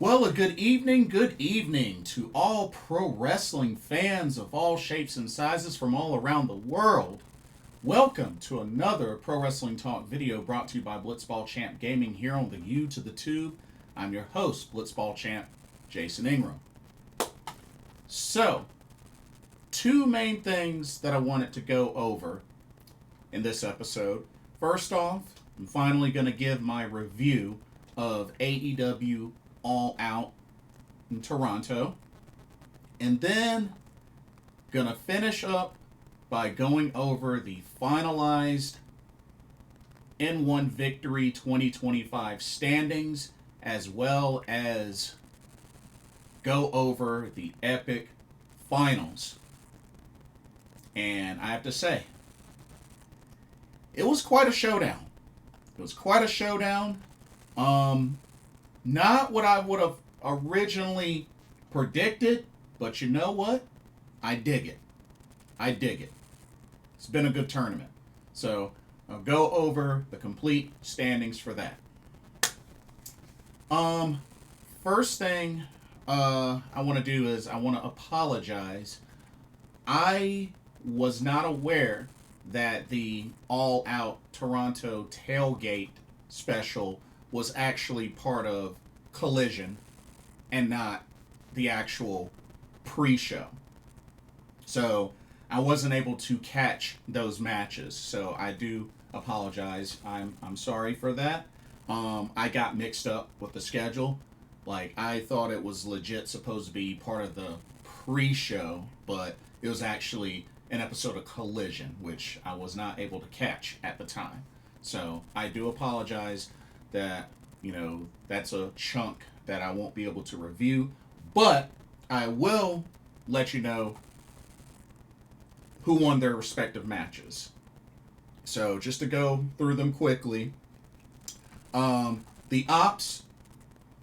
Well, a good evening to all pro wrestling fans of all shapes and sizes from all around the world. Welcome to another Pro Wrestling Talk video brought to you by Blitzball Champ Gaming here on the U to the Tube. I'm your host, Blitzball Champ, Jason Ingram. So, two main things that I wanted to go over in this episode. First off, I'm finally going to give my review of AEW All Out in Toronto. And then gonna finish up by going over the finalized N-1 Victory 2025 standings, as well as go over the Epic Finals. And I have to say, it was quite a showdown. Not what I would have originally predicted, but you know what? I dig it. It's been a good tournament. So I'll go over the complete standings for that. First thing I want to do is I want to apologize. I was not aware that the All Out Toronto tailgate special was actually part of Collision and not the actual pre-show. So I wasn't able to catch those matches. So I do apologize. I'm sorry for that. I got mixed up with the schedule. Like, I thought it was legit supposed to be part of the pre-show, but it was actually an episode of Collision, which I was not able to catch at the time. So I do apologize that, that's a chunk that I won't be able to review, but I will let you know who won their respective matches. So just to go through them quickly, the Ops,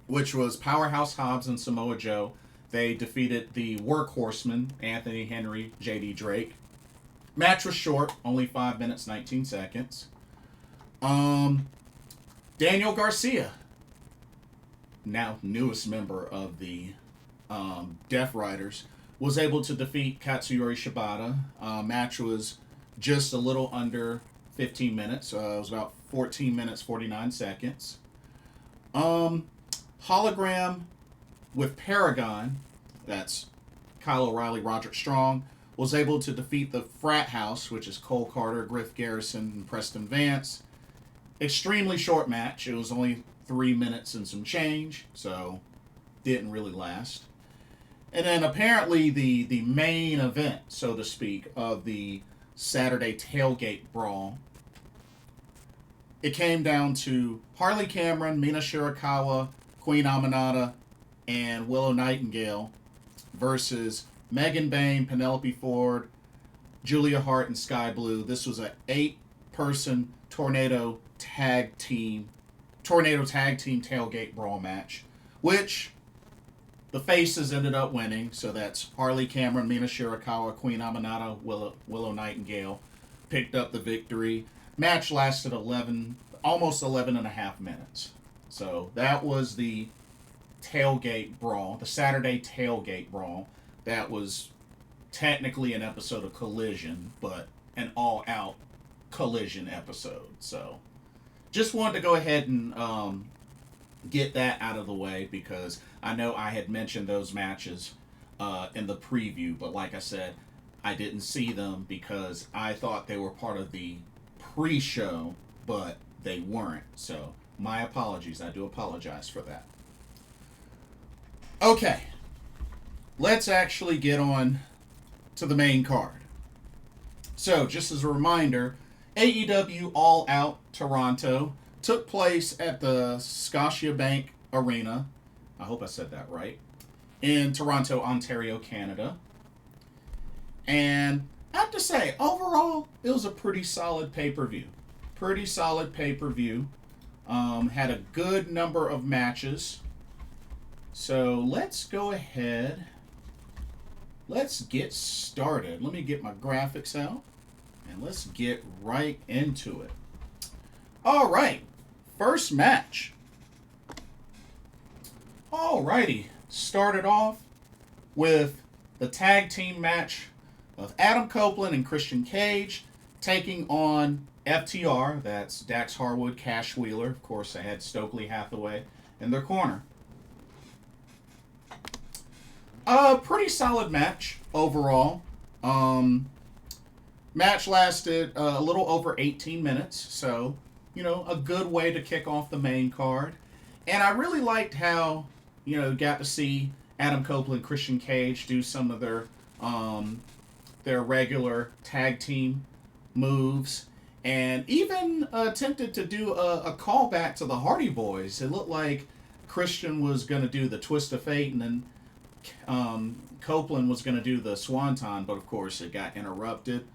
which was Powerhouse Hobbs and Samoa Joe, they defeated the Workhorsemen, Anthony Henry, JD Drake. Match was short, only 5 minutes, 19 seconds. Daniel Garcia, now newest member of the Death Riders, was able to defeat Katsuyori Shibata. Match was just a little under 15 minutes. It was about 14 minutes, 49 seconds. Hologram with Paragon, that's Kyle O'Reilly, Roderick Strong, was able to defeat the Frat House, which is Cole Carter, Griff Garrison, and Preston Vance. Extremely short match. It was only 3 minutes and some change, so didn't really last. And then apparently the main event, so to speak, of the Saturday tailgate brawl, it came down to Harley Cameron, Mina Shirakawa, Queen Aminata, and Willow Nightingale versus Megan Bain, Penelope Ford, Julia Hart, and Sky Blue. This was an 8-person tornado tag team tailgate brawl match, which the faces ended up winning. So that's Harley Cameron, Mina Shirakawa, Queen Aminata, Willow Nightingale picked up the victory. Match lasted almost 11 and a half minutes. So that was the tailgate brawl, the Saturday tailgate brawl. That was technically an episode of Collision, but an all-out Collision episode. So just wanted to go ahead and get that out of the way, because I know I had mentioned those matches in the preview, but like I said, I didn't see them because I thought they were part of the pre-show, but they weren't. So my apologies. I do apologize for that. Okay, let's actually get on to the main card. So just as a reminder, AEW All Out Toronto took place at the Scotiabank Arena, I hope I said that right, in Toronto, Ontario, Canada. And I have to say, overall, it was a pretty solid pay-per-view. Had a good number of matches. So let's go ahead. Let's get started. Let me get my graphics out, and let's get right into it. All right, first match. Alrighty, started off with the tag team match of Adam Copeland and Christian Cage taking on FTR. That's Dax Harwood, Cash Wheeler. Of course, they had Stokely Hathaway in their corner. A pretty solid match overall. Match lasted a little over 18 minutes, so, a good way to kick off the main card. And I really liked how, got to see Adam Copeland and Christian Cage do some of their regular tag team moves, and even attempted to do a callback to the Hardy Boys. It looked like Christian was going to do the Twist of Fate, and then Copeland was going to do the Swanton, but of course it got interrupted.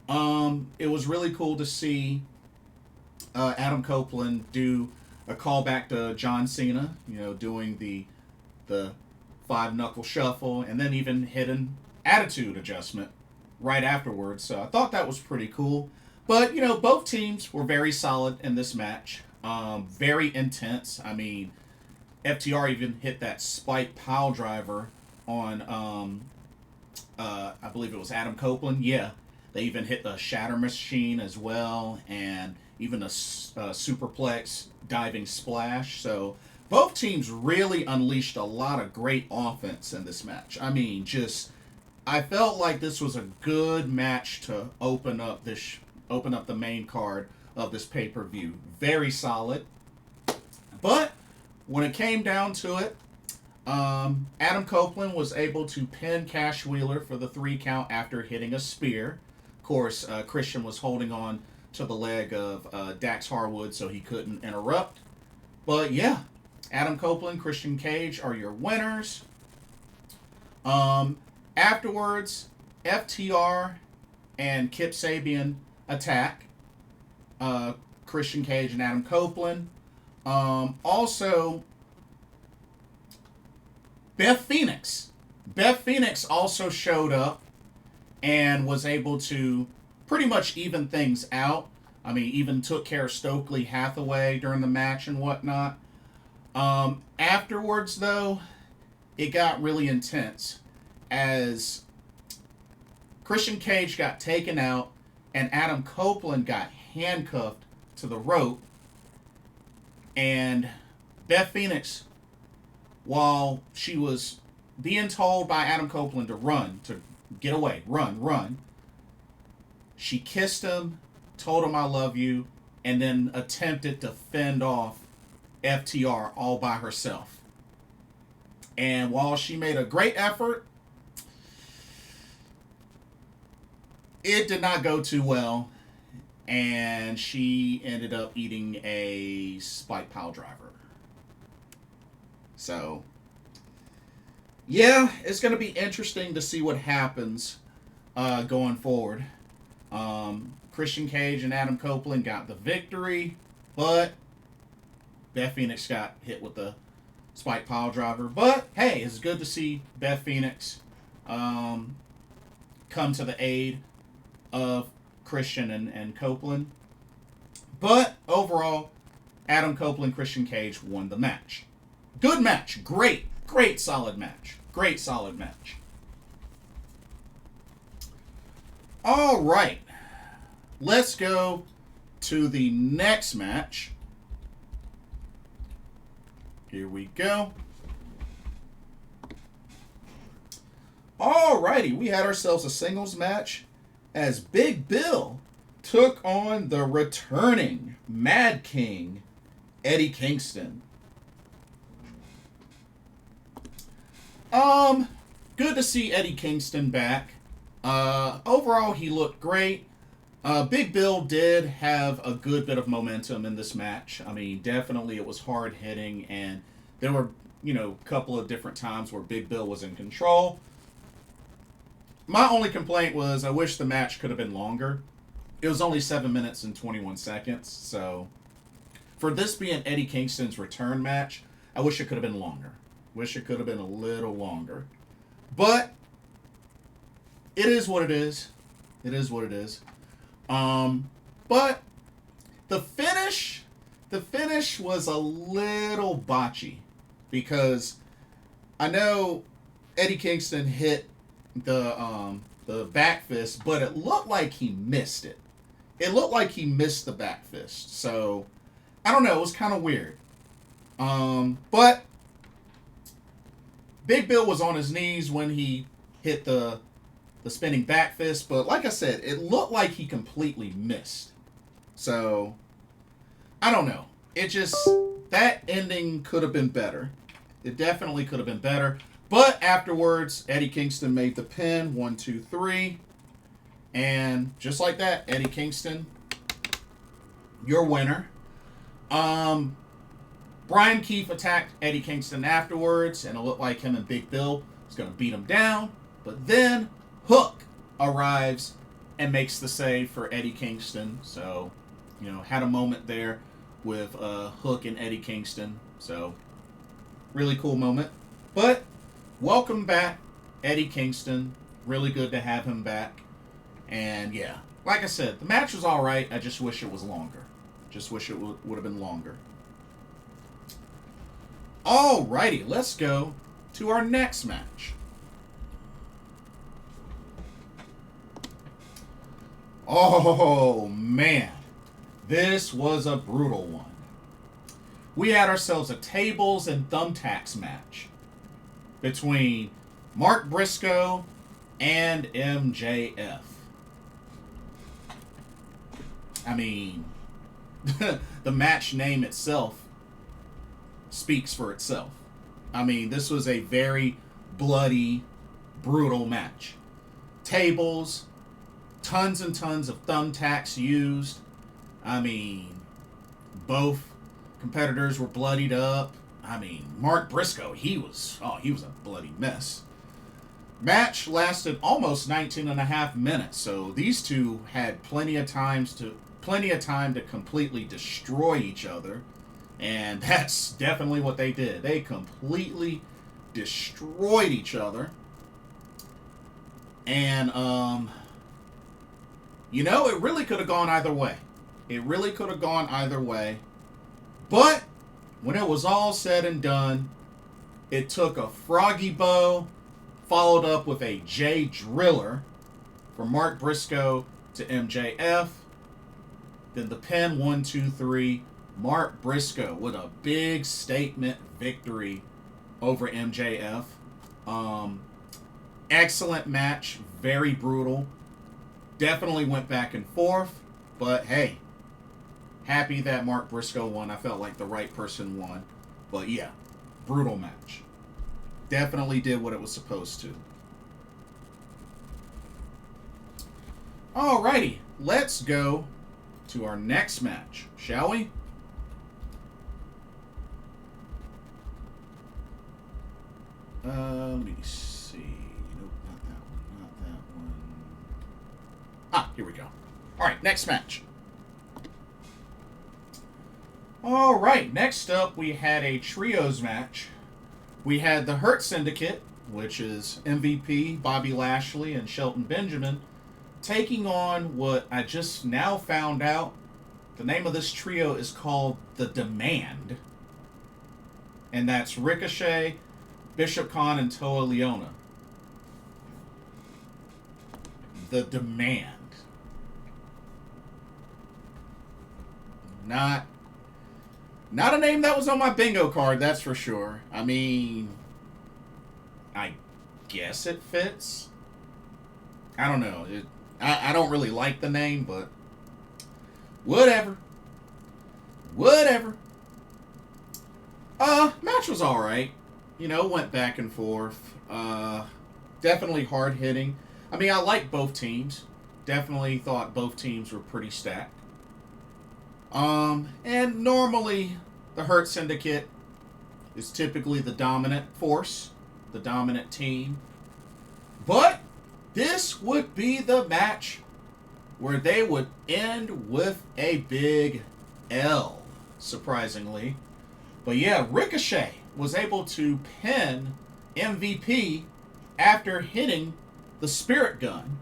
It was really cool to see Adam Copeland do a callback to John Cena, doing the five knuckle shuffle, and then even hit an attitude adjustment right afterwards. So I thought that was pretty cool. But both teams were very solid in this match. Very intense. I mean, FTR even hit that spike pile driver on I believe it was Adam Copeland. Yeah, they even hit the shatter machine as well, and even a superplex diving splash. So both teams really unleashed a lot of great offense in this match. I mean, I felt like this was a good match to open up the main card of this pay-per-view. Very solid. But when it came down to it, Adam Copeland was able to pin Cash Wheeler for the 3 count after hitting a spear. Of course, Christian was holding on to the leg of Dax Harwood, so he couldn't interrupt. But yeah, Adam Copeland, Christian Cage are your winners. Afterwards, FTR and Kip Sabian attack Christian Cage and Adam Copeland. Also, Beth Phoenix. Beth Phoenix also showed up and was able to pretty much even things out. I mean, even took care of Stokely Hathaway during the match and whatnot. Afterwards, though, it got really intense as Christian Cage got taken out and Adam Copeland got handcuffed to the rope. And Beth Phoenix, while she was being told by Adam Copeland to run, to get away, run, she kissed him, told him I love you, and then attempted to fend off FTR all by herself. And while she made a great effort, it did not go too well, and she ended up eating a spike pile driver. So, yeah, it's going to be interesting to see what happens going forward. Christian Cage and Adam Copeland got the victory, but Beth Phoenix got hit with the spike pile driver. But, hey, it's good to see Beth Phoenix come to the aid of Christian and Copeland. But, overall, Adam Copeland, Christian Cage won the match. Good match. Great solid match. Great solid match. All right. Let's go to the next match. Here we go. Alrighty, we had ourselves a singles match as Big Bill took on the returning Mad King, Eddie Kingston. Good to see Eddie Kingston back. Overall, he looked great. Big Bill did have a good bit of momentum in this match. I mean, definitely it was hard hitting, and there were, a couple of different times where Big Bill was in control. My only complaint was I wish the match could have been longer. It was only 7 minutes and 21 seconds, so for this being Eddie Kingston's return match, I wish it could have been longer. Wish it could have been a little longer. But it is what it is. It is what it is. But the finish was a little botchy because I know Eddie Kingston hit the back fist, but it looked like he missed it. It looked like he missed the back fist. So I don't know. It was kind of weird. But Big Bill was on his knees when he hit the spinning back fist. But like I said, it looked like he completely missed. So I don't know. It just, that ending could have been better. It definitely could have been better. But afterwards, Eddie Kingston made the pin. 1, 2, 3. And just like that, Eddie Kingston, your winner. Brian Keefe attacked Eddie Kingston afterwards, and it looked like him and Big Bill was going to beat him down. But then Hook arrives and makes the save for Eddie Kingston. So, had a moment there with Hook and Eddie Kingston. So, really cool moment. But welcome back, Eddie Kingston. Really good to have him back. And yeah, like I said, the match was alright. I just wish it was longer. Just wish it would have been longer. Alrighty, let's go to our next match. Oh, man. This was a brutal one. We had ourselves a tables and thumbtacks match between Mark Briscoe and MJF. I mean, the match name itself speaks for itself. I mean, this was a very bloody, brutal match. Tables, tons and tons of thumbtacks used. I mean, both competitors were bloodied up. I mean, Mark Briscoe, he was a bloody mess. Match lasted almost 19 and a half minutes, so these two had plenty of time to completely destroy each other, and that's definitely what they did. They completely destroyed each other, and it really could have gone either way. It really could have gone either way, but when it was all said and done, it took a froggy bow followed up with a J Driller from Mark Briscoe to MJF. Then the pin, 1, 2, 3. Mark Briscoe with a big statement victory over MJF. Excellent match. Very brutal. Definitely went back and forth. But hey, happy that Mark Briscoe won. I felt like the right person won. But yeah, brutal match. Definitely did what it was supposed to. Alrighty, let's go to our next match, shall we? Let me see. Nope, not that one, not that one. Ah, here we go. Alright, next match. Alright, next up we had a trios match. We had the Hurt Syndicate, which is MVP, Bobby Lashley, and Shelton Benjamin, taking on what I just now found out. The name of this trio is called The Demand. And that's Ricochet, Bishop Kaun, and Toa Liona. The Demand. Not a name that was on my bingo card, that's for sure. I mean, I guess it fits. I don't know. I don't really like the name, but whatever. Match was alright. Went back and forth. Definitely hard hitting. I mean, I like both teams. Definitely thought both teams were pretty stacked. And normally the Hurt Syndicate is typically the dominant force, the dominant team. But this would be the match where they would end with a big L, surprisingly. But yeah, Ricochet was able to pin MVP after hitting the Spirit Gun.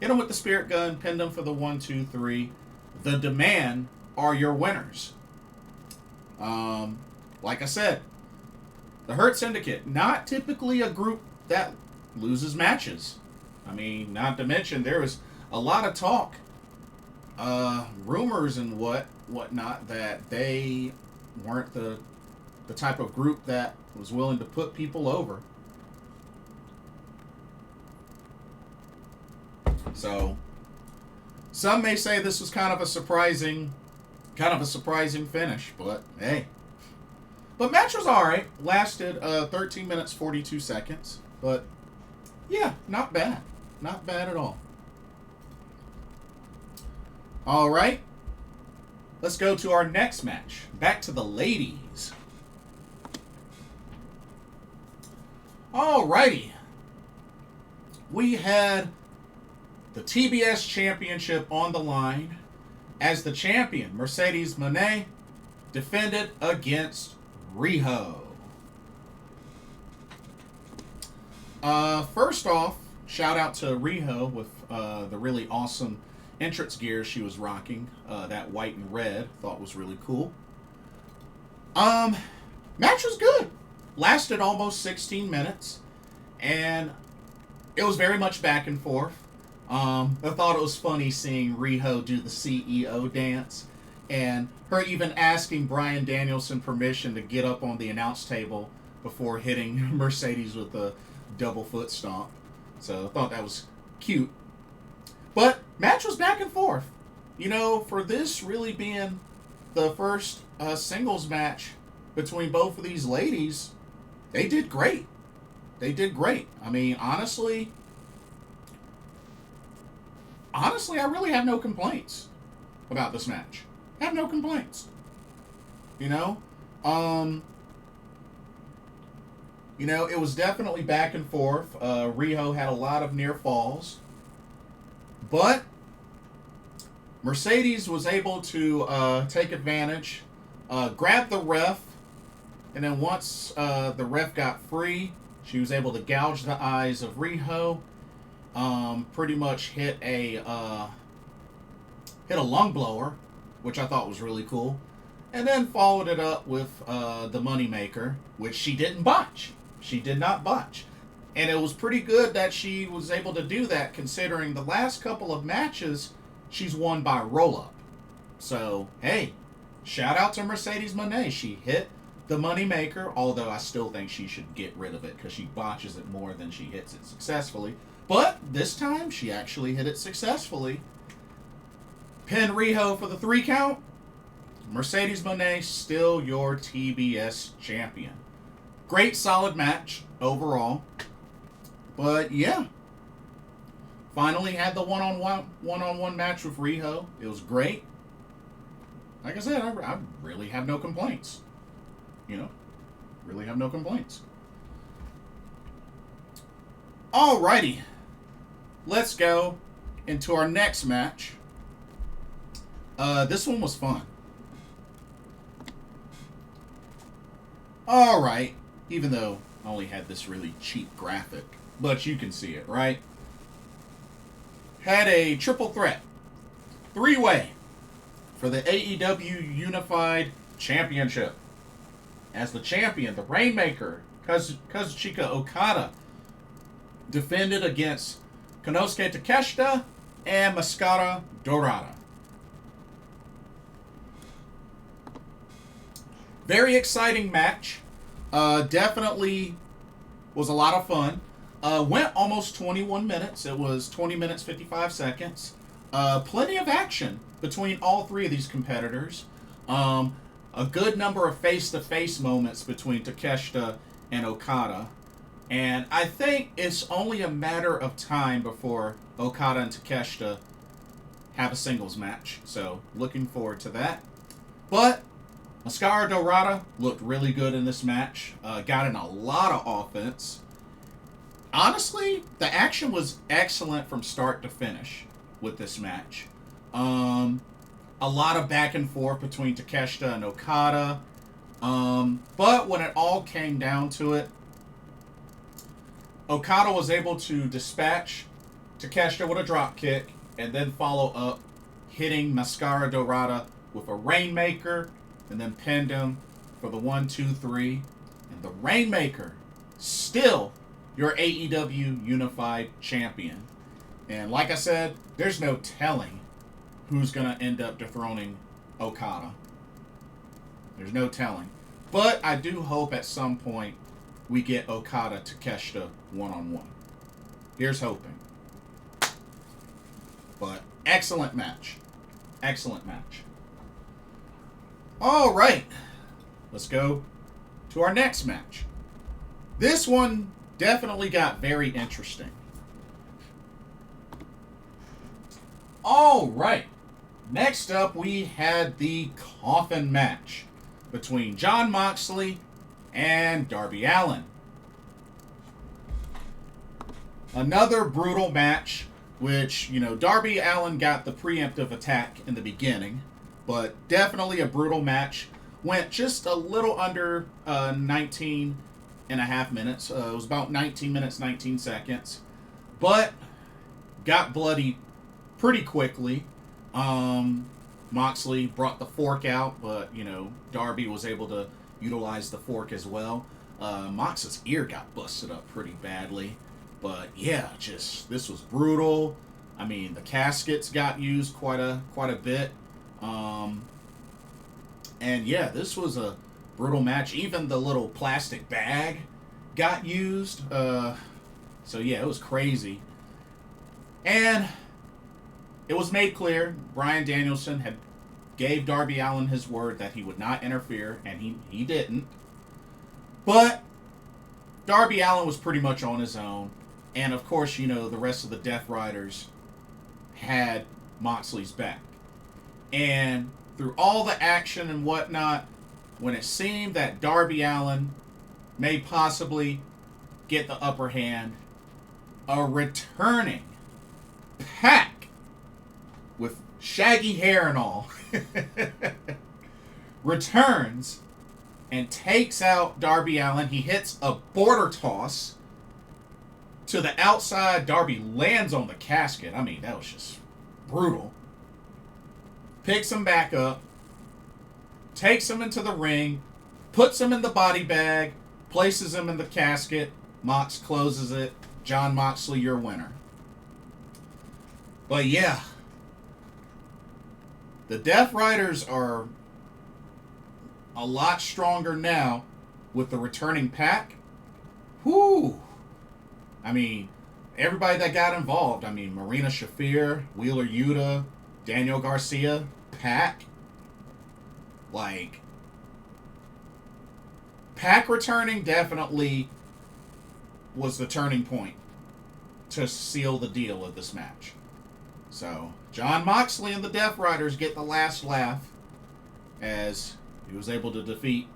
Hit him with the Spirit Gun, pinned him for the 1, 2, 3. The Demand are your winners. Like I said, The Hurt Syndicate, not typically a group that loses matches. I mean, not to mention there was a lot of talk, rumors and whatnot that they weren't the type of group that was willing to put people over. So, some may say this was kind of a surprising finish, but hey. But match was alright. Lasted 13 minutes 42 seconds, but yeah, not bad. Not bad at all. Alright. Let's go to our next match. Back to the ladies. Alrighty. We had the TBS Championship on the line as the champion, Mercedes Mone, defended against Riho. First off, shout out to Riho with the really awesome entrance gear she was rocking. That white and red, thought was really cool. Match was good. Lasted almost 16 minutes, and it was very much back and forth. I thought it was funny seeing Riho do the CEO dance, and her even asking Bryan Danielson permission to get up on the announce table before hitting Mercedes with a double foot stomp. So I thought that was cute. But match was back and forth. You know, for this really being the first singles match between both of these ladies, they did great. They did great. I mean, honestly, I really have no complaints about this match. I have no complaints. You know, it was definitely back and forth. Riho had a lot of near falls, but Mercedes was able to take advantage, grab the ref, and then once the ref got free, she was able to gouge the eyes of Riho. Pretty much hit a lung blower, which I thought was really cool, and then followed it up with the Moneymaker, which she didn't botch. She did not botch, and it was pretty good that she was able to do that, considering the last couple of matches she's won by roll-up. So hey, shout out to Mercedes Mone. She hit the Moneymaker, although I still think she should get rid of it because she botches it more than she hits it successfully. But this time, she actually hit it successfully. Pin Riho for the 3 count. Mercedes Mone, still your TBS champion. Great, solid match overall. But yeah. Finally had the one-on-one match with Riho. It was great. Like I said, I really have no complaints. You know, really have no complaints. Alrighty. Let's go into our next match. This one was fun. Alright. Even though I only had this really cheap graphic. But you can see it, right? Had a triple threat. 3-way. For the AEW Unified Championship. As the champion, the Rainmaker, Kazuchika Okada, defended against Konosuke Takeshita and Mascara Dorada. Very exciting match. Definitely was a lot of fun. Went almost 21 minutes. It was 20 minutes, 55 seconds. Plenty of action between all three of these competitors. A good number of face-to-face moments between Takeshita and Okada. And I think it's only a matter of time before Okada and Takeshita have a singles match. So, looking forward to that. But Mascara Dorada looked really good in this match. Got in a lot of offense. Honestly, the action was excellent from start to finish with this match. A lot of back and forth between Takeshita and Okada. But when it all came down to it, Okada was able to dispatch Takeshita with a drop kick and then follow up, hitting Mascara Dorada with a Rainmaker, and then pinned him for the 1, 2, 3, and the Rainmaker, still your AEW Unified Champion. And like I said, there's no telling who's going to end up dethroning Okada. There's no telling. But I do hope at some point we get Okada Takeshita one-on-one. Here's hoping. But excellent match. Excellent match. All right. Let's go to our next match. This one definitely got very interesting. All right. Next up, we had the Coffin match between Jon Moxley and Darby Allin. Another brutal match, which, Darby Allin got the preemptive attack in the beginning, but definitely a brutal match. Went just a little under 19 and a half minutes. It was about 19 minutes, 19 seconds. But got bloody pretty quickly. Moxley brought the fork out, but, Darby was able to utilize the fork as well. Mox's ear got busted up pretty badly. But, yeah, this was brutal. I mean, the caskets got used quite a bit. And, yeah, this was a brutal match. Even the little plastic bag got used. So, yeah, it was crazy. And it was made clear Bryan Danielson had gave Darby Allin his word that he would not interfere, and he didn't. But Darby Allin was pretty much on his own. And, of course, the rest of the Death Riders had Moxley's back. And through all the action and whatnot, when it seemed that Darby Allin may possibly get the upper hand, a returning Pac with shaggy hair and all returns and takes out Darby Allin. He hits a border toss to the outside. Darby lands on the casket. I mean, that was just brutal. Picks him back up, takes him into the ring, puts him in the body bag, places him in the casket. Mox closes it. Jon Moxley, your winner. But yeah, the Death Riders are a lot stronger now with the returning Pac. Whoo! I mean, everybody that got involved. I mean, Marina Shafir, Wheeler Yuta, Daniel Garcia, Pac. Pac returning definitely was the turning point to seal the deal of this match. So, Jon Moxley and the Death Riders get the last laugh as he was able to defeat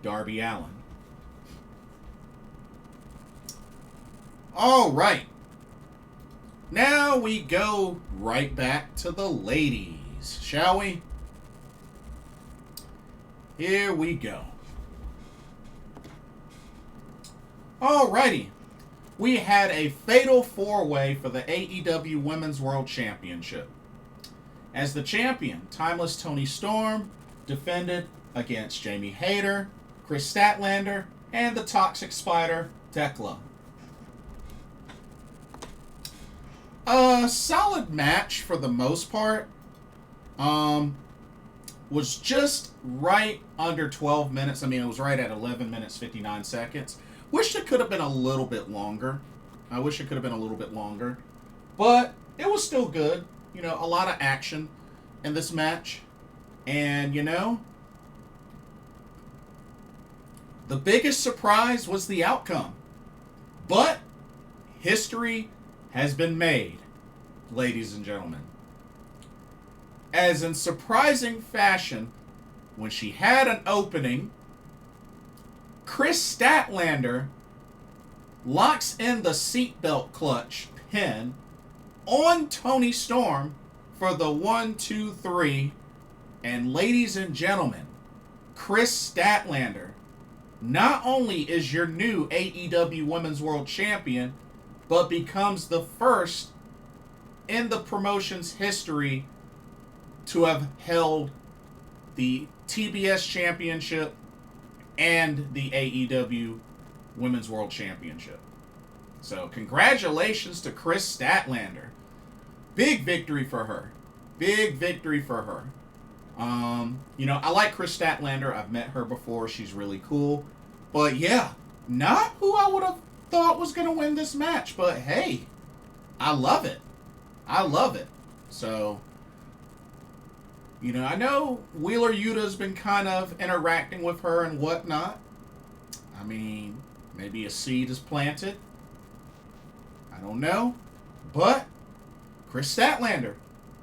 Darby Allin. All right. Now we go right back to the ladies, shall we? Here we go. Alrighty. We had a fatal four-way for the AEW Women's World Championship. As the champion, Timeless Toni Storm defended against Jamie Hayter, Kris Statlander, and the Toxic Spider, Thekla. A solid match for the most part. Was just right under 12 minutes. I mean, it was right at 11 minutes, 59 seconds. Wish it could have been a little bit longer. I wish it could have been a little bit longer. But it was still good. A lot of action in this match. And, the biggest surprise was the outcome. But history has been made, ladies and gentlemen. As in surprising fashion, when she had an opening, Kris Statlander locks in the seatbelt clutch pin on Toni Storm for the 1, 2, 3. And ladies and gentlemen, Kris Statlander not only is your new AEW Women's World Champion, but becomes the first in the promotion's history to have held the TBS Championship and the AEW Women's World Championship. So congratulations to Kris Statlander. Big victory for her. Big victory for her. I like Kris Statlander. I've met her before. She's really cool. But yeah, not who I would have thought was going to win this match. But hey, I love it. I love it. So, I know Wheeler Yuta's been kind of interacting with her and whatnot. I mean, maybe a seed is planted. I don't know. But Kris Statlander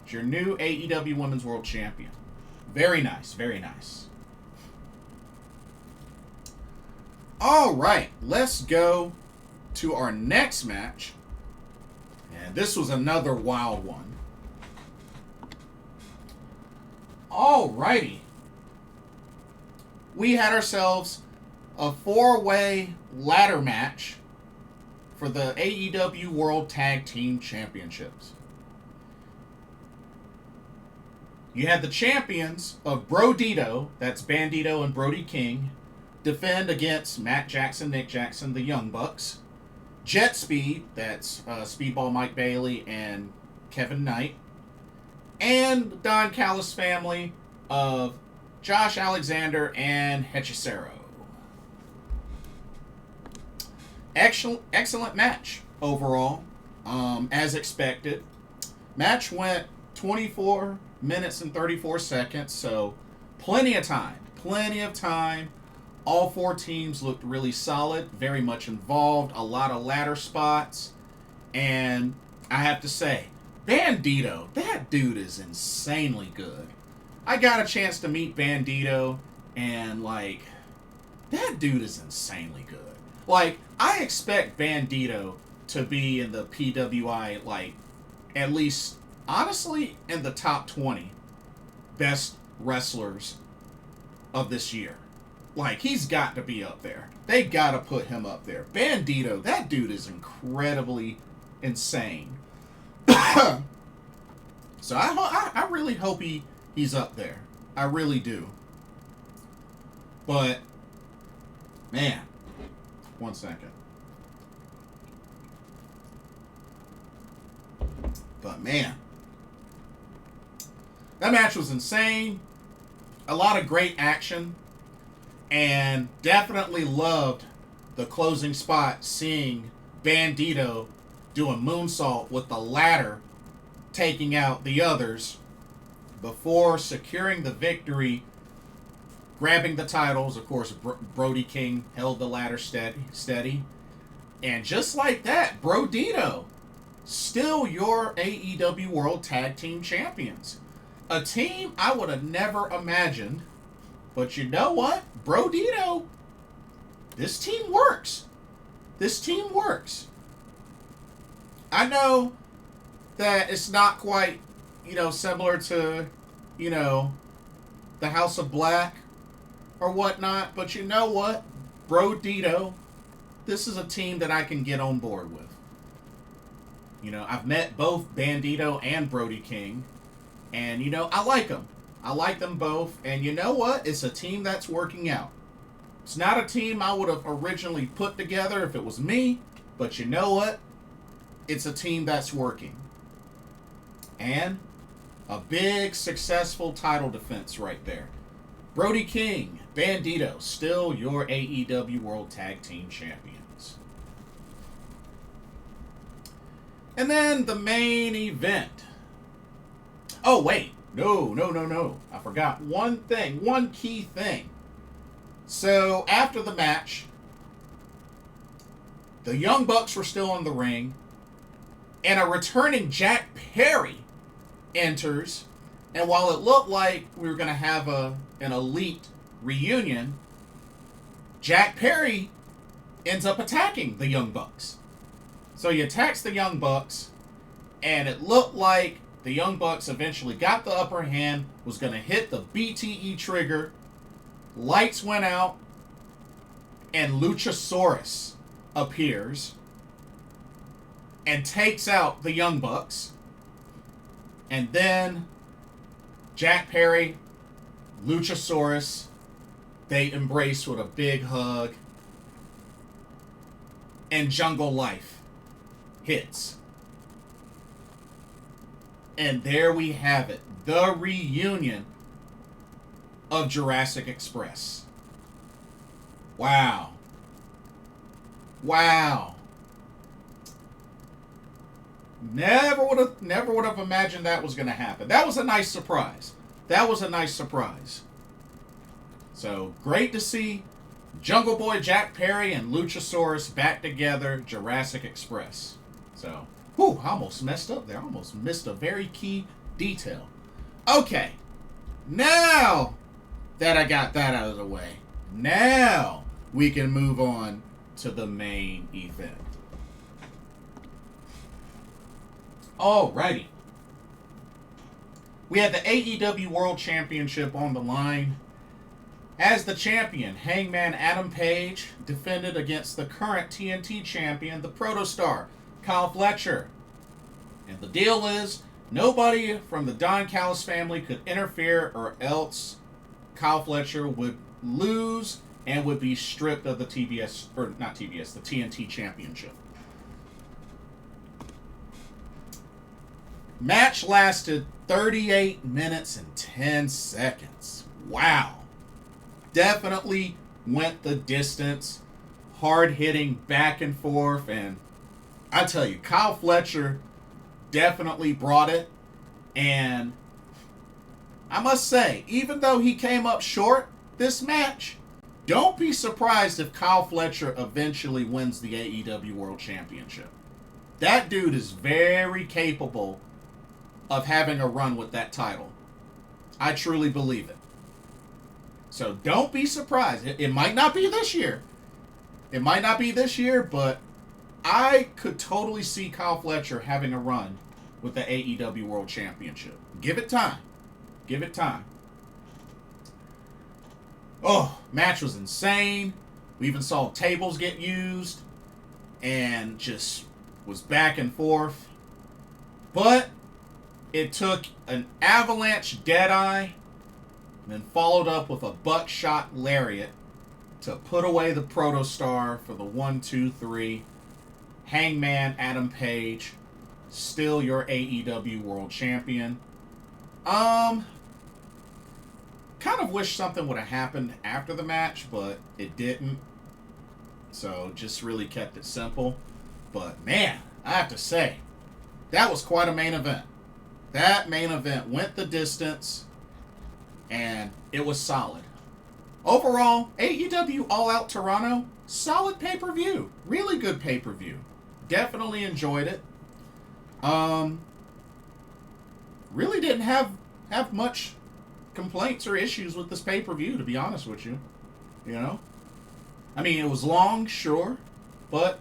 is your new AEW Women's World Champion. Very nice. Very nice. All right. Let's go to our next match. And this was another wild one. All righty. We had ourselves a 4-way ladder match for the AEW World Tag Team Championships. You had the champions of Brodido, that's Bandito and Brody King, defend against Matt Jackson, Nick Jackson, the Young Bucks. Jet Speed, that's Speedball Mike Bailey and Kevin Knight. And Don Callis family of Josh Alexander and Hechicero. Excellent match overall, as expected. Match went 24 minutes and 34 seconds, so plenty of time. All four teams looked really solid, very much involved, a lot of ladder spots, and I have to say, Bandito, that dude is insanely good. I got a chance to meet Bandito, and that dude is insanely good. I expect Bandito to be in the PWI, at least, honestly, in the top 20 best wrestlers of this year. He's got to be up there. They got to put him up there. Bandito, that dude is incredibly insane. So I really hope he's up there. I really do. But, man, one second. But, man, that match was insane. A lot of great action. And definitely loved the closing spot, seeing Bandito do a moonsault with the ladder, taking out the others before securing the victory, grabbing the titles. Of course, Brody King held the ladder steady. And just like that, Brodido, still your AEW World Tag Team Champions. A team I would have never imagined. But you know what? Brodido, this team works. I know that it's not quite, similar to, the House of Black or whatnot. But you know what? Brodido, this is a team that I can get on board with. I've met both Bandito and Brody King. And, I like them. I like them both, and you know what? It's a team that's working out. It's not a team I would have originally put together if it was me, but you know what? It's a team that's working. And a big, successful title defense right there. Brody King, Bandito, still your AEW World Tag Team Champions. And then the main event. Oh, wait. No. I forgot one key thing. So, after the match, the Young Bucks were still in the ring, and a returning Jack Perry enters, and while it looked like we were going to have an elite reunion, Jack Perry ends up attacking the Young Bucks. So he attacks the Young Bucks, and it looked like the Young Bucks eventually got the upper hand, was going to hit the BTE trigger. Lights went out, and Luchasaurus appears and takes out the Young Bucks. And then Jack Perry, Luchasaurus, They embrace with a big hug. And Jungle Life hits. And there we have it. The reunion of Jurassic Express. Wow. Wow. Never would have imagined that was going to happen. That was a nice surprise. So, great to see Jungle Boy Jack Perry and Luchasaurus back together, Jurassic Express. So, I almost messed up there. I almost missed a very key detail. Okay. Now that I got that out of the way, now we can move on to the main event. Alrighty. We had the AEW World Championship on the line. As the champion, Hangman Adam Page defended against the current TNT champion, the Protostar, Kyle Fletcher. And the deal is, nobody from the Don Callis family could interfere or else Kyle Fletcher would lose and would be stripped of the the TNT championship. Match lasted 38 minutes and 10 seconds. Wow. Definitely went the distance. Hard-hitting back and forth. And I tell you, Kyle Fletcher definitely brought it. And I must say, even though he came up short this match, don't be surprised if Kyle Fletcher eventually wins the AEW World Championship. That dude is very capable of having a run with that title. I truly believe it. So don't be surprised. It might not be this year. But I could totally see Kyle Fletcher having a run with the AEW World Championship. Give it time. Oh, match was insane. We even saw tables get used and just was back and forth. But it took an avalanche deadeye and then followed up with a buckshot lariat to put away the Protostar for the 1-2-3. Hangman Adam Page, still your AEW World Champion. Kind of wish something would have happened after the match, but it didn't. So just really kept it simple. But man, I have to say, that was quite a main event. That main event went the distance, and it was solid. Overall, AEW All Out Toronto, solid pay-per-view. Really good pay-per-view. Definitely enjoyed it. Really didn't have much complaints or issues with this pay-per-view, to be honest with you. You know? I mean, it was long, sure, but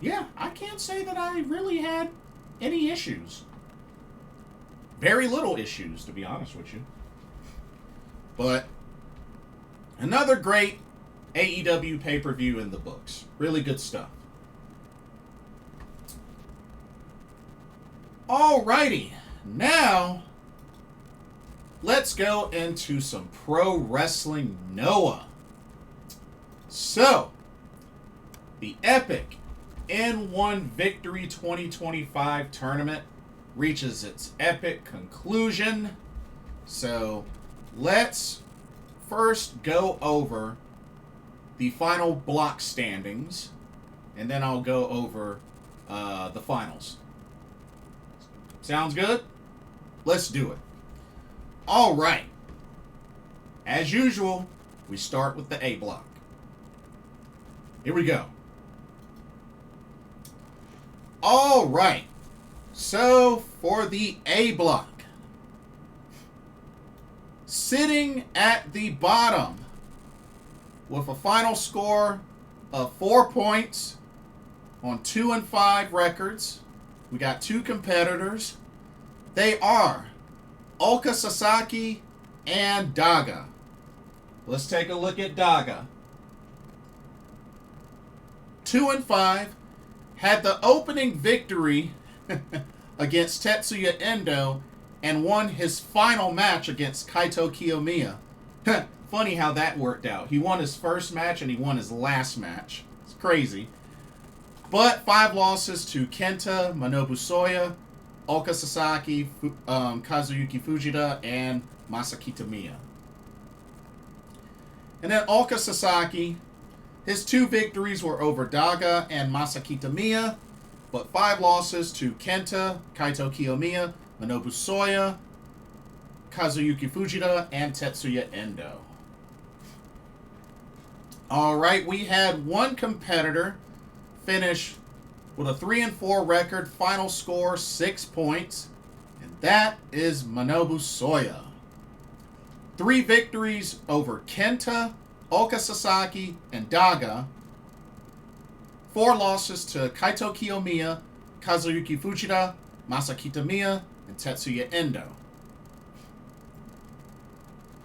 yeah, I can't say that I really had any issues. Very little issues, to be honest with you. But another great AEW pay-per-view in the books. Really good stuff. Alrighty. Now, let's go into some Pro Wrestling Noah. So, the epic N-1 Victory 2025 tournament reaches its epic conclusion. So, let's first go over the final block standings, and then I'll go over the finals. Sounds good? Let's do it. All right. As usual, we start with the A block. Here we go. All right. So, for the A block, sitting at the bottom with a final score of 4 points on 2-5 records, we got two competitors. They are Oka Sasaki and Daga. Let's take a look at Daga. 2-5, had the opening victory against Tetsuya Endo and won his final match against Kaito Kiyomiya. Funny how that worked out. He won his first match and he won his last match. It's crazy. But 5 losses to Kenta, Manobu Soya, Oka Sasaki, Kazuyuki Fujita, and Masaki Miya. And then Oka Sasaki, his 2 victories were over Daga and Masaki Miya, but 5 losses to Kenta, Kaito Kiyomiya, Manobu Soya, Kazuyuki Fujita, and Tetsuya Endo. Alright, we had one competitor finish with a 3-4 record, final score 6 points, and that is Manobu Soya. 3 victories over Kenta, Oka Sasaki, and Daga. 4 losses to Kaito Kiyomiya, Kazuyuki Fujita, Masaki Miya, and Tetsuya Endo.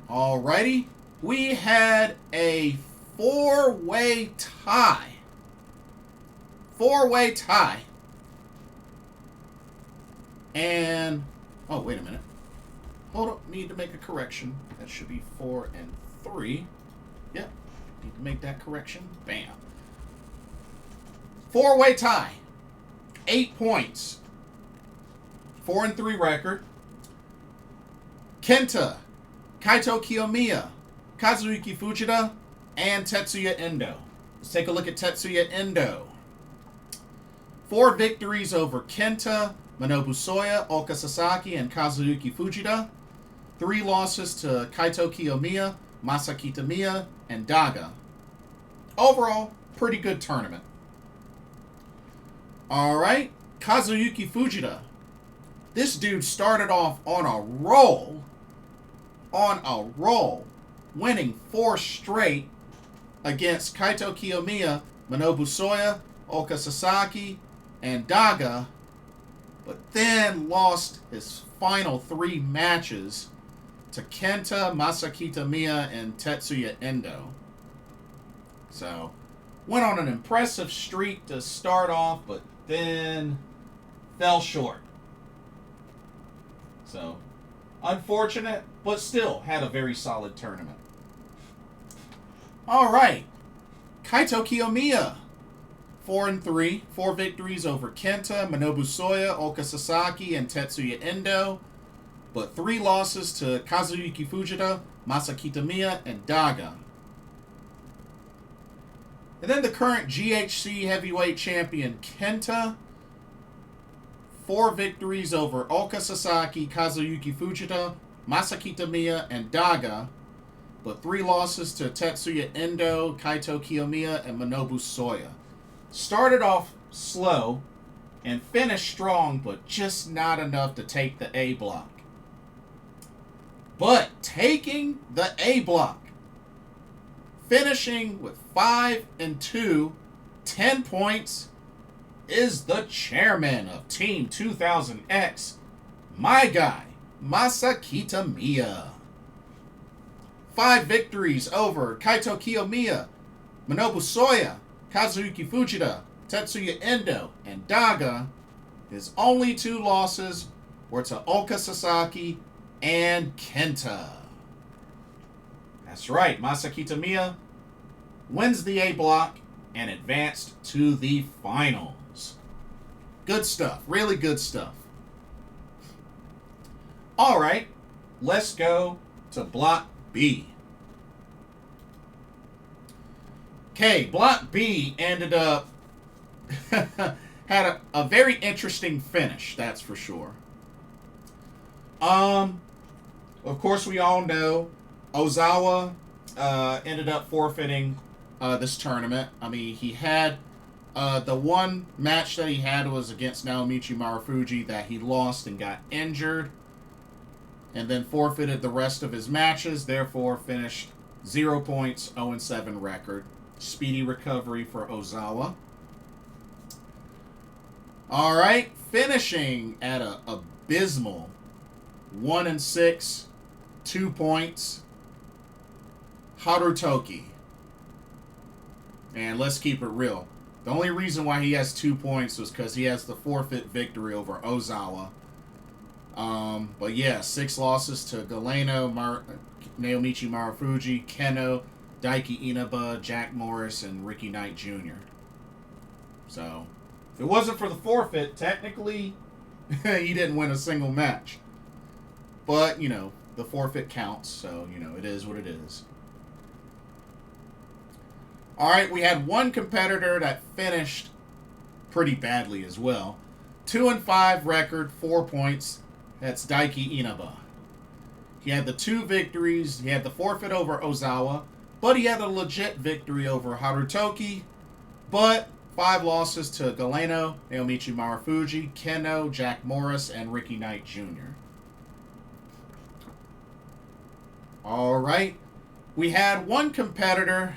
Alrighty, we had a 4-way tie. 4-way tie. And, oh, wait a minute. Hold up, need to make a correction. That should be 4 and 3. Yep, need to make that correction. Bam. 4-way tie. 8 points. 4 and 3 record. Kenta, Kaito Kiyomiya, Kazuyuki Fujita, and Tetsuya Endo. Let's take a look at Tetsuya Endo. 4 victories over Kenta, Manobu Soya, Oka Sasaki, and Kazuyuki Fujita. 3 losses to Kaito Kiyomiya, Masaki Miya, and Daga. Overall, pretty good tournament. Alright, Kazuyuki Fujita. This dude started off on a roll. Winning 4 straight against Kaito Kiyomiya, Manobu Soya, Oka Sasaki, and Daga, but then lost his final 3 matches to Kenta, Masaki Miya, and Tetsuya Endo. So, went on an impressive streak to start off, but then fell short. So, unfortunate, but still had a very solid tournament. Alright, Kaito Kiyomiya. 4 and 3, 4 victories over Kenta, Manobu Soya, Oka Sasaki, and Tetsuya Endo, but 3 losses to Kazuyuki Fujita, Masaki Miya, and Daga. And then the current GHC heavyweight champion Kenta, 4 victories over Oka Sasaki, Kazuyuki Fujita, Masaki Miya, and Daga, but 3 losses to Tetsuya Endo, Kaito Kiyomiya, and Manobu Soya. Started off slow and finished strong, but just not enough to take the A block. But taking the A block, finishing with 5 and 2, 10 points, is the chairman of Team 2000X, my guy, Masaki Miya. 5 victories over Kaito Kiyomiya, Manobu Soya, Kazuyuki Fujita, Tetsuya Endo, and Daga. His only 2 losses were to Oka Sasaki and Kenta. That's right, Masaki Miya wins the A block and advanced to the finals. Good stuff, really good stuff. Alright, let's go to Block B. Okay, Block B ended up had a very interesting finish, that's for sure. Of course, we all know Ozawa ended up forfeiting this tournament. I mean, he had the one match that he had was against Naomichi Marufuji that he lost and got injured, and then forfeited the rest of his matches, therefore finished 0 points, 0-7 record. Speedy recovery for Ozawa. Alright, finishing at a abysmal 1-6, 2 points, Harutoki. And let's keep it real. The only reason why he has 2 points was because he has the forfeit victory over Ozawa. But yeah, 6 losses to Galeno, Naomichi Marufuji, Keno, Daiki Inaba, Jack Morris, and Ricky Knight Jr. So, if it wasn't for the forfeit, technically, he didn't win a single match. But, the forfeit counts, so, it is what it is. Alright, we had one competitor that finished pretty badly as well. 2-5 record, 4 points. That's Daiki Inaba. He had the 2 victories. He had the forfeit over Ozawa, but he had a legit victory over Harutoki. But 5 losses to Galeno, Naomichi Marufuji, Keno, Jack Morris, and Ricky Knight Jr. Alright. We had one competitor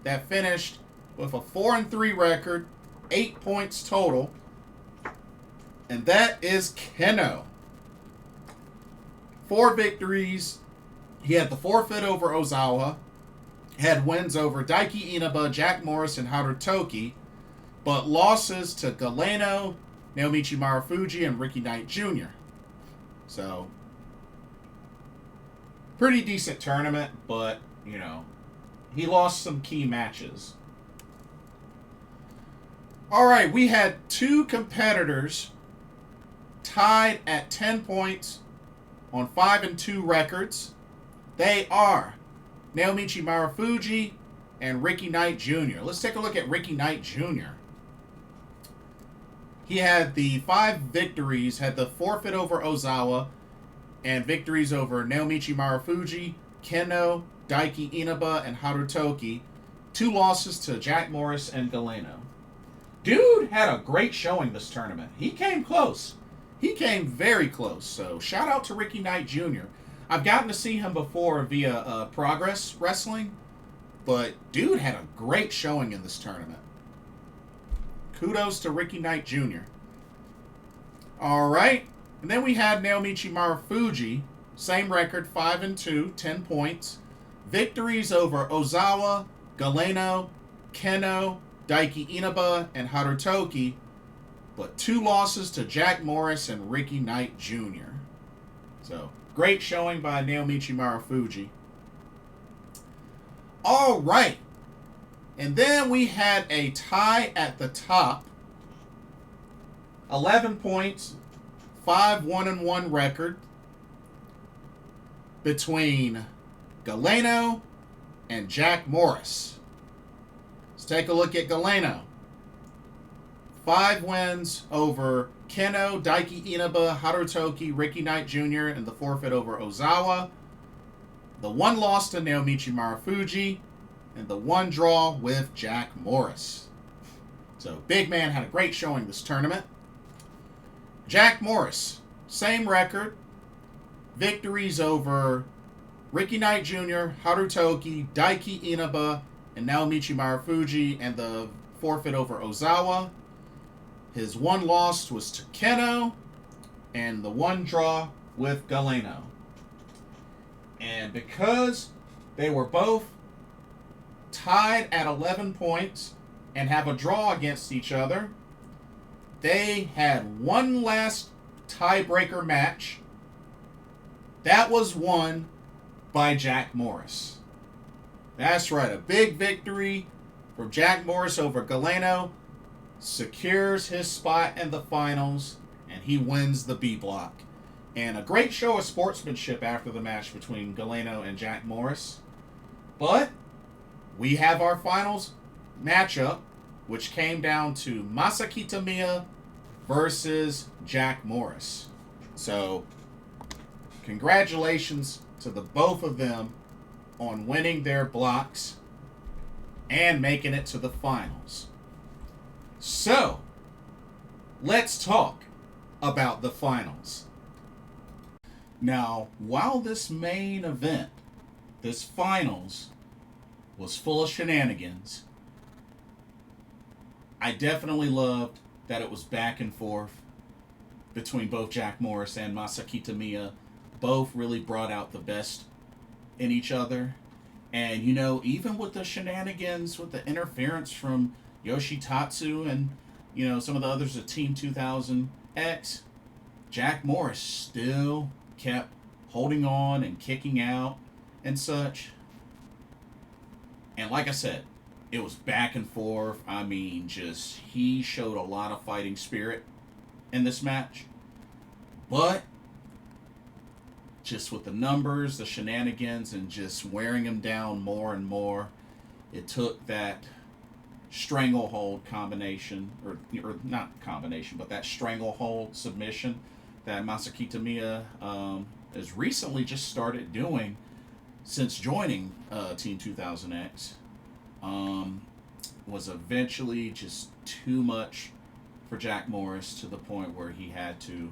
that finished with a 4-3 record, 8 points total, and that is Keno. 4 victories. He had the forfeit over Ozawa, had wins over Daiki Inaba, Jack Morris, and Harutoki, but losses to Galeno, Naomichi Marufuji, and Ricky Knight Jr. So, pretty decent tournament, but, he lost some key matches. Alright, we had 2 competitors tied at 10 points on 5-2 records. They are Naomichi Marufuji and Ricky Knight Jr. Let's take a look at Ricky Knight Jr. He had the 5 victories, had the forfeit over Ozawa, and victories over Naomichi Marufuji, Keno, Daiki Inaba, and Harutoki. 2 losses to Jack Morris and Galeno. Dude had a great showing this tournament. He came close. He came very close. So shout out to Ricky Knight Jr. I've gotten to see him before via Progress Wrestling, but dude had a great showing in this tournament. Kudos to Ricky Knight Jr. Alright. And then we had Naomichi Marufuji. Same record, 5-2, 10 points. Victories over Ozawa, Galeno, Keno, Daiki Inaba, and Harutoki, but 2 losses to Jack Morris and Ricky Knight Jr. So, great showing by Naomichi Marufuji. Alright. And then we had a tie at the top. 11 points, 5-1-1 record between Galeno and Jack Morris. Let's take a look at Galeno. 5 wins over Keno, Daiki Inaba, Harutoki, Ricky Knight Jr., and the forfeit over Ozawa. The 1 loss to Naomichi Marufuji, and the 1 draw with Jack Morris. So, big man had a great showing this tournament. Jack Morris, same record. Victories over Ricky Knight Jr., Harutoki, Daiki Inaba, and Naomichi Marufuji, and the forfeit over Ozawa. His 1 loss was to Keno, and the 1 draw with Galeno. And because they were both tied at 11 points and have a draw against each other, they had 1 last tiebreaker match. That was won by Jack Morris. That's right, a big victory from Jack Morris over Galeno. Secures his spot in the finals, and he wins the B block. And a great show of sportsmanship after the match between Galeno and Jack Morris. But we have our finals matchup, which came down to Masaki Tamiya versus Jack Morris. So, congratulations to the both of them on winning their blocks and making it to the finals. So, let's talk about the finals. Now, while this main event, this finals, was full of shenanigans, I definitely loved that it was back and forth between both Jack Morris and Masaki Tamiya. Both really brought out the best in each other. And, even with the shenanigans, with the interference from Yoshitatsu and, some of the others of Team 2000X, Jack Morris still kept holding on and kicking out. and such. And like I said, it was back and forth. I mean, just he showed a lot of fighting spirit in this match. But just with the numbers, the shenanigans, and just wearing him down more and more, it took that stranglehold combination, or not combination, but that stranglehold submission that Masaki Tamiya has recently just started doing since joining Team 2000X. Was eventually just too much for Jack Morris, to the point where he had to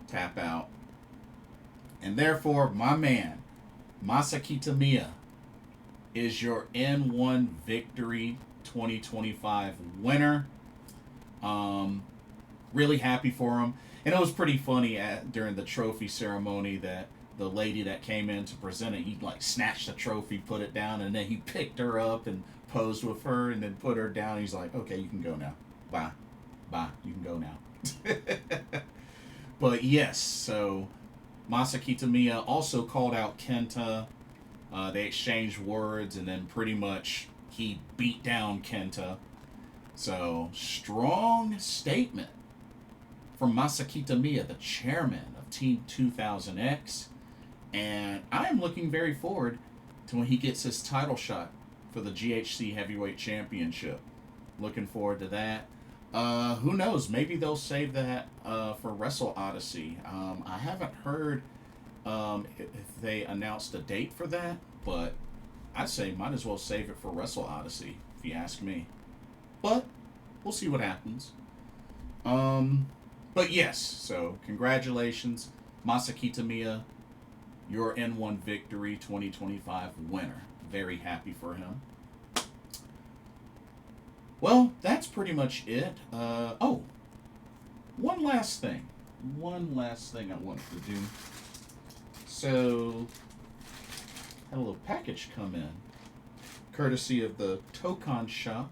tap out. And therefore, my man, Masaki Tamiya, is your N-1 Victory 2025 winner. Really happy for him. And it was pretty funny during the trophy ceremony that the lady that came in to present it, he like snatched the trophy, put it down, and then he picked her up and posed with her and then put her down. He's like, okay, you can go now. Bye. Bye. You can go now. But yes, so Masaki Tamiya also called out Kenta. They exchanged words, and then pretty much he beat down Kenta. So, strong statement from Masaki Tamiya, the chairman of Team 2000X. And I am looking very forward to when he gets his title shot for the GHC Heavyweight Championship. Looking forward to that. Who knows? Maybe they'll save that for Wrestle Odyssey. I haven't heard if they announced a date for that, but I'd say might as well save it for Wrestle Odyssey, if you ask me. But we'll see what happens. But yes, so congratulations, Masaki Tamiya, your N-1 Victory 2025 winner. Very happy for him. Well, that's pretty much it. One last thing. One last thing I wanted to do. So, had a little package come in, courtesy of the Tokon shop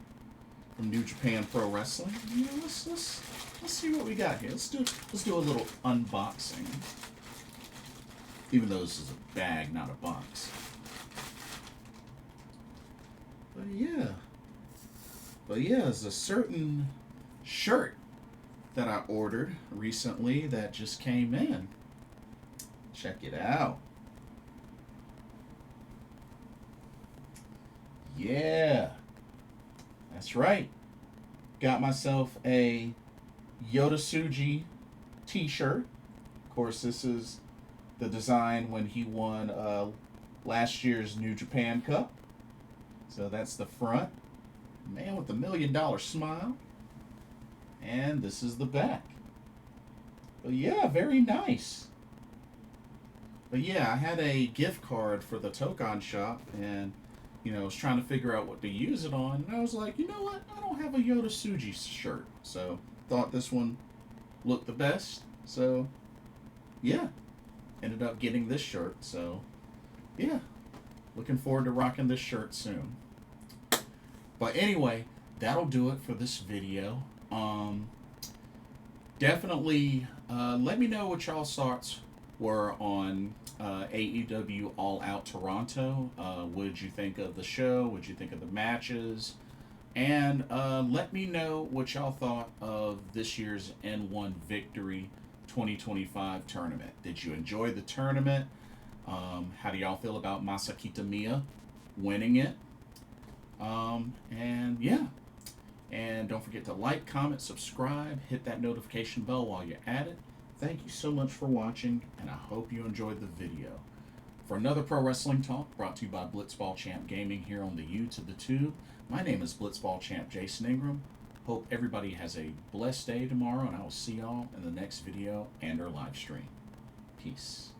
from New Japan Pro Wrestling. Yeah, let's see what we got here. Let's do a little unboxing. Even though this is a bag, not a box. But yeah, there's a certain shirt that I ordered recently that just came in. Check it out. Yeah, that's right. Got myself a Yota Tsuji t-shirt. Of course, this is the design when he won last year's New Japan Cup. So that's the front. Man with the $1 million smile. And this is the back. But yeah, very nice. But yeah, I had a gift card for the Tokon shop, and I was trying to figure out what to use it on, and I was like, you know what? I don't have a Yota Tsuji shirt, so thought this one looked the best. So yeah, ended up getting this shirt. So yeah, looking forward to rocking this shirt soon. But anyway, that'll do it for this video. Definitely let me know what y'all's thoughts were on AEW All Out Toronto. What did you think of the show? What did you think of the matches? And let me know what y'all thought of this year's N-1 Victory 2025 tournament. Did you enjoy the tournament? How do y'all feel about Masaki Tamiya winning it? And yeah. And don't forget to like, comment, subscribe, hit that notification bell while you're at it. Thank you so much for watching, and I hope you enjoyed the video. For another Pro Wrestling Talk brought to you by Blitzball Champ Gaming here on the YouTube, the Tube, my name is Blitzball Champ Jason Ingram. Hope everybody has a blessed day tomorrow, and I will see y'all in the next video and or live stream. Peace.